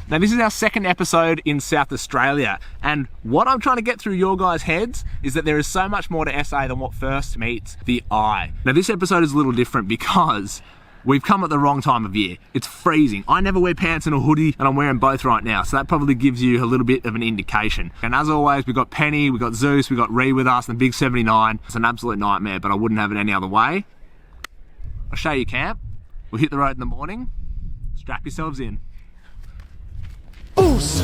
Now this is our second episode in South Australia, and what I'm trying to get through your guys' heads is that there is so much more to SA than what first meets the eye. Now this episode is a little different because we've come at the wrong time of year. It's freezing. I never wear pants and a hoodie, and I'm wearing both right now, so that probably gives you a little bit of an indication. And as always, we've got Penny, we've got Zeus, we've got Ree with us, and the big 79. It's an absolute nightmare, but I wouldn't have it any other way. I'll show you camp. We'll hit the road in the morning. Strap yourselves in. Boost!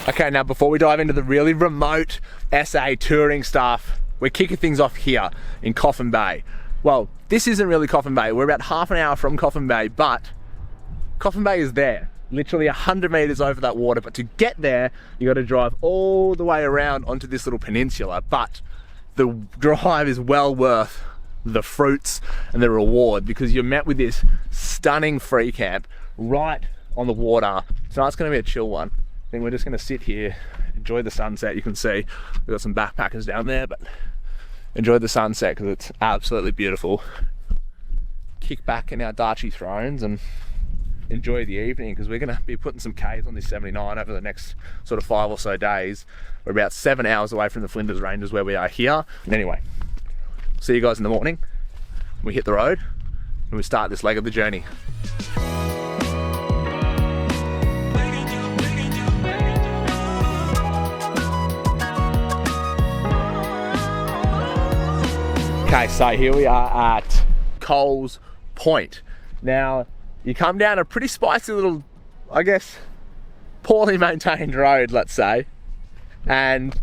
Okay, now before we dive into the really remote SA touring stuff, we're kicking things off here in Coffin Bay. Well, this isn't really Coffin Bay. We're about half an hour from Coffin Bay, but Coffin Bay is there, literally 100 meters over that water. But to get there, you got to drive all the way around onto this little peninsula. But the drive is well worth the fruits and the reward, because you're met with this stunning free camp right on the water. Tonight's going to be a chill one. I think we're just going to sit here, enjoy the sunset. You can see we've got some backpackers down there, but enjoy the sunset because it's absolutely beautiful. Kick back in our Dachi thrones and enjoy the evening, because we're going to be putting some Ks on this 79 over the next sort of 5 or so days. We're about 7 hours away from the Flinders Ranges where we are here. And anyway, see you guys in the morning. We hit the road and we start this leg of the journey. Okay, so here we are at Coles Point. Now, you come down a pretty spicy little, I guess, poorly maintained road, let's say, and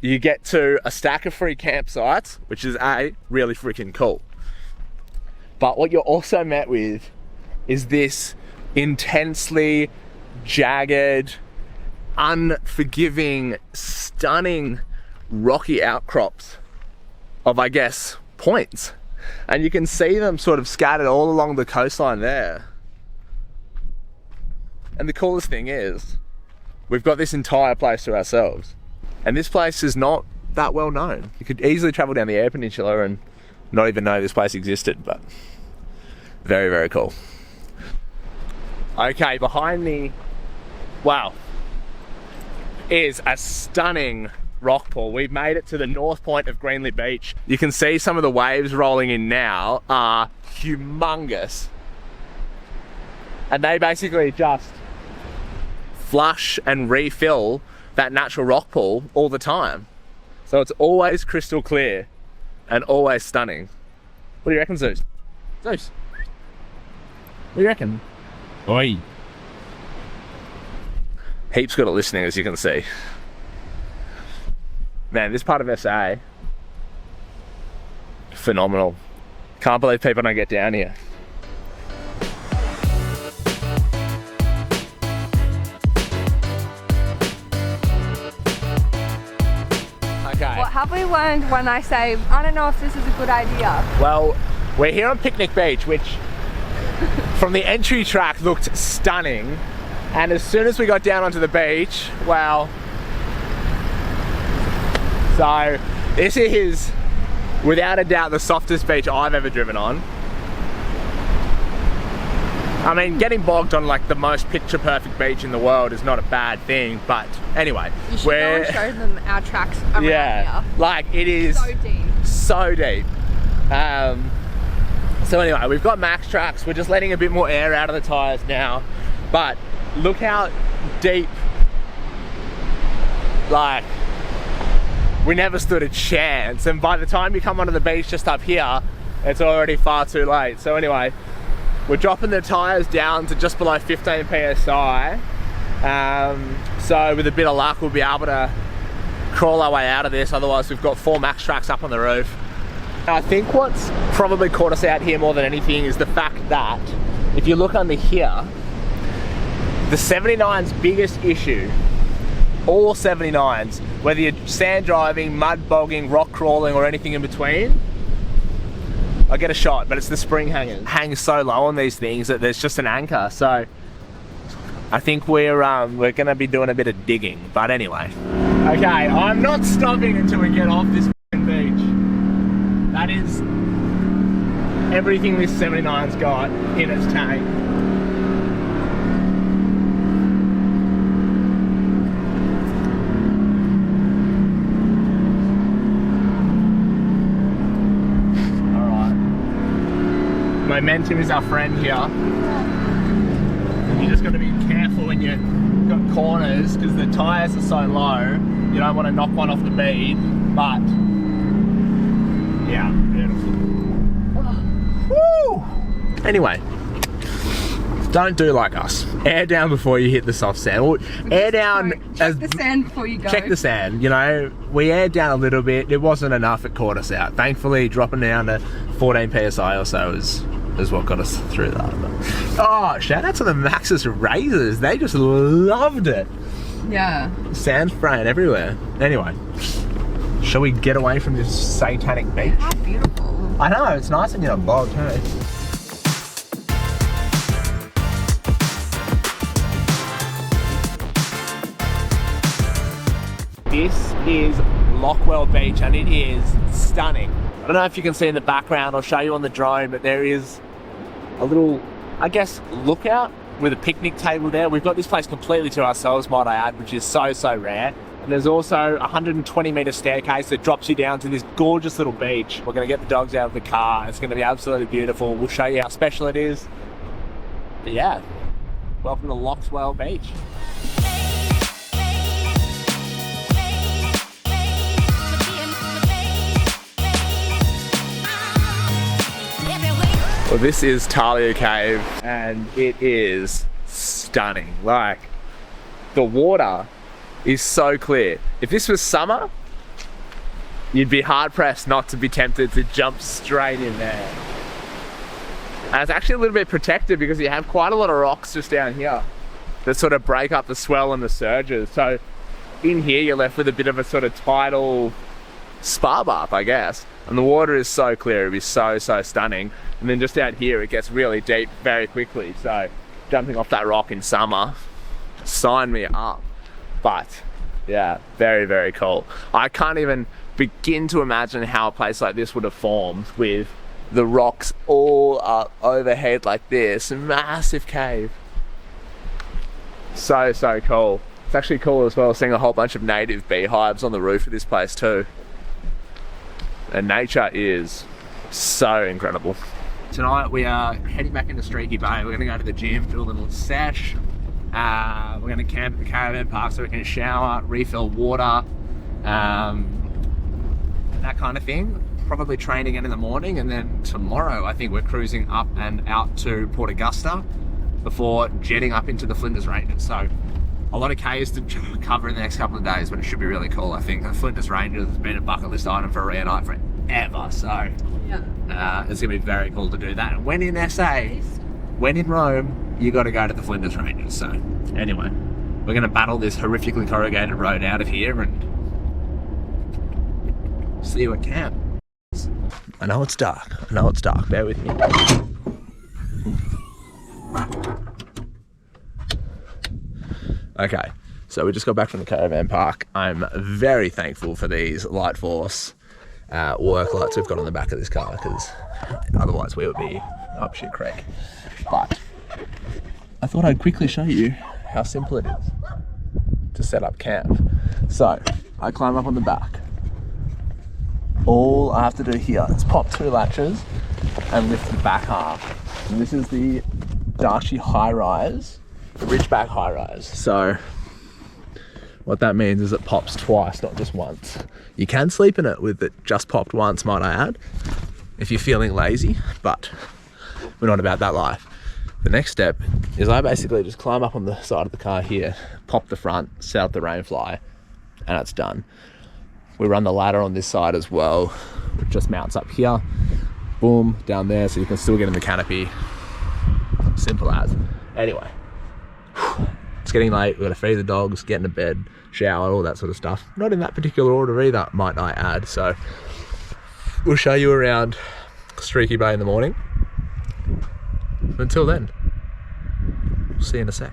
you get to a stack of free campsites, which is really freaking cool. But what you're also met with is this intensely jagged, unforgiving, stunning rocky outcrops of, I guess, points. And you can see them sort of scattered all along the coastline there. And the coolest thing is, we've got this entire place to ourselves. And this place is not that well known. You could easily travel down the Eyre Peninsula and not even know this place existed, but very, very cool. Okay, behind me, wow, is a stunning rock pool. We've made it to the north point of Greenley Beach. You can see some of the waves rolling in now are humongous. And they basically just flush and refill that natural rock pool all the time. So it's always crystal clear and always stunning. What do you reckon, Zeus? Zeus? What do you reckon? Oi. Heaps good at listening, as you can see. Man, this part of SA, phenomenal. Can't believe people don't get down here. Okay. What have we learned when I say, I don't know if this is a good idea? Well, we're here on Picnic Beach, which from the entry track looked stunning. And as soon as we got down onto the beach, well, so this is without a doubt the softest beach I've ever driven on. I mean, getting bogged on like the most picture perfect beach in the world is not a bad thing, but anyway. You should go and show them our tracks around here. Like it is so deep. So deep. So anyway, we've got max tracks. We're just letting a bit more air out of the tires now, but look how deep, like, we never stood a chance, and by the time you come onto the beach just up here, it's already far too late. So anyway, we're dropping the tyres down to just below 15 PSI. So with a bit of luck, we'll be able to crawl our way out of this. Otherwise, we've got 4 max tracks up on the roof. I think what's probably caught us out here more than anything is the fact that if you look under here, the 79's biggest issue all 79s, whether you're sand driving, mud bogging, rock crawling, or anything in between. I get a shot, but it's the spring hangers. Hangs so low on these things that there's just an anchor. So I think we're gonna be doing a bit of digging. But anyway, okay, I'm not stopping until we get off this beach. That is everything this 79's got in its tank. Momentum is our friend here. You just got to be careful when you've got corners because the tyres are so low. You don't want to knock one off the bead, but yeah, beautiful. Woo! Anyway, don't do like us. Air down before you hit the soft sand. Well, air down. Check the sand before you go. Check the sand. You know, we aired down a little bit. It wasn't enough. It caught us out. Thankfully, dropping down to 14 psi or so is what got us through that. But, oh, shout out to the Maxxis Razors. They just loved it. Yeah. Sand spraying everywhere. Anyway, shall we get away from this satanic beach? How beautiful. I know, it's nice and you're not bogged, hey? This is Lockwell Beach and it is stunning. I don't know if you can see in the background, I'll show you on the drone, but there is a little, I guess, lookout with a picnic table there. We've got this place completely to ourselves, might I add, which is so, so rare. And there's also a 120-metre staircase that drops you down to this gorgeous little beach. We're going to get the dogs out of the car. It's going to be absolutely beautiful. We'll show you how special it is. But yeah, welcome to Lockwell Beach. Well, this is Talia Cave and it is stunning. Like, the water is so clear. If this was summer, you'd be hard pressed not to be tempted to jump straight in there. And it's actually a little bit protected because you have quite a lot of rocks just down here that sort of break up the swell and the surges. So in here you're left with a bit of a sort of tidal spa bath, I guess. And the water is so clear, it'd be so, so stunning. And then just out here, it gets really deep very quickly. So jumping off that rock in summer, sign me up. But yeah, very, very cool. I can't even begin to imagine how a place like this would have formed with the rocks all up overhead like this. Massive cave. So, so cool. It's actually cool as well seeing a whole bunch of native beehives on the roof of this place too. And nature is so incredible. Tonight we are heading back into Streaky Bay. We're going to go to the gym, do a little sesh. We're going to camp at the caravan park so we can shower, refill water, that kind of thing. Probably train again in the morning, and then tomorrow I think we're cruising up and out to Port Augusta before jetting up into the Flinders Ranges. So a lot of Ks to cover in the next couple of days, but it should be really cool. I think the Flinders Ranges has been a bucket list item for Rhea and I forever, so yeah. It's going to be very cool to do that. And when in SA, when in Rome, you got to go to the Flinders Ranges. So anyway, we're going to battle this horrifically corrugated road out of here and see you at camp. I know it's dark. Bear with me. Okay, so we just got back from the caravan park. I'm very thankful for these Light Force work lights we've got on the back of this car, because otherwise we would be up shit creek. But I thought I'd quickly show you how simple it is to set up camp. So I climb up on the back. All I have to do here is pop 2 latches and lift the back half. And this is the Darshi High Rise, the Ridgeback High Rise. So what that means is it pops twice, not just once. You can sleep in it with it just popped once, might I add, if you're feeling lazy, but we're not about that life. The next step is I basically just climb up on the side of the car here, pop the front, set up the Rainfly, and it's done. We run the ladder on this side as well, which just mounts up here, boom, down there, so you can still get in the canopy. Simple as. Anyway, it's getting late, we've got to feed the dogs, get into bed, shower, all that sort of stuff. Not in that particular order either, might I add. So we'll show you around Streaky Bay in the morning. Until then, we'll see you in a sec.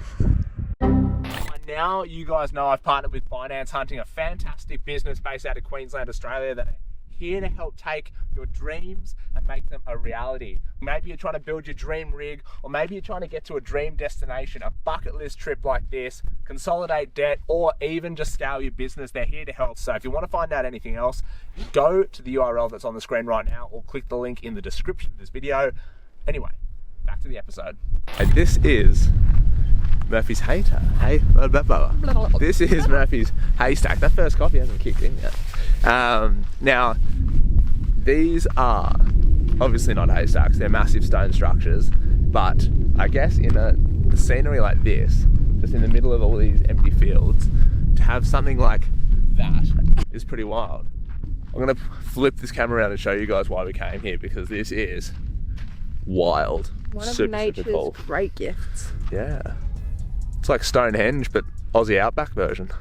And now you guys know I've partnered with Finance Hunting, a fantastic business based out of Queensland, Australia, that are here to help take your dreams and make them a reality. Maybe you're trying to build your dream rig, or maybe you're trying to get to a dream destination, a bucket list trip like this, consolidate debt, or even just scale your business. They're here to help. So if you want to find out anything else, go to the URL that's on the screen right now, or click the link in the description of this video. Anyway, back to the episode. And this is Murphy's Hater. This is Murphy's Haystack. That first coffee hasn't kicked in yet. Now, these are obviously not haystacks. They're massive stone structures. But I guess in a scenery like this, just in the middle of all these empty fields, to have something like that is pretty wild. I'm going to flip this camera around and show you guys why we came here, because this is wild. One of super nature's cool. great gifts. Yeah. It's like Stonehenge, but Aussie Outback version.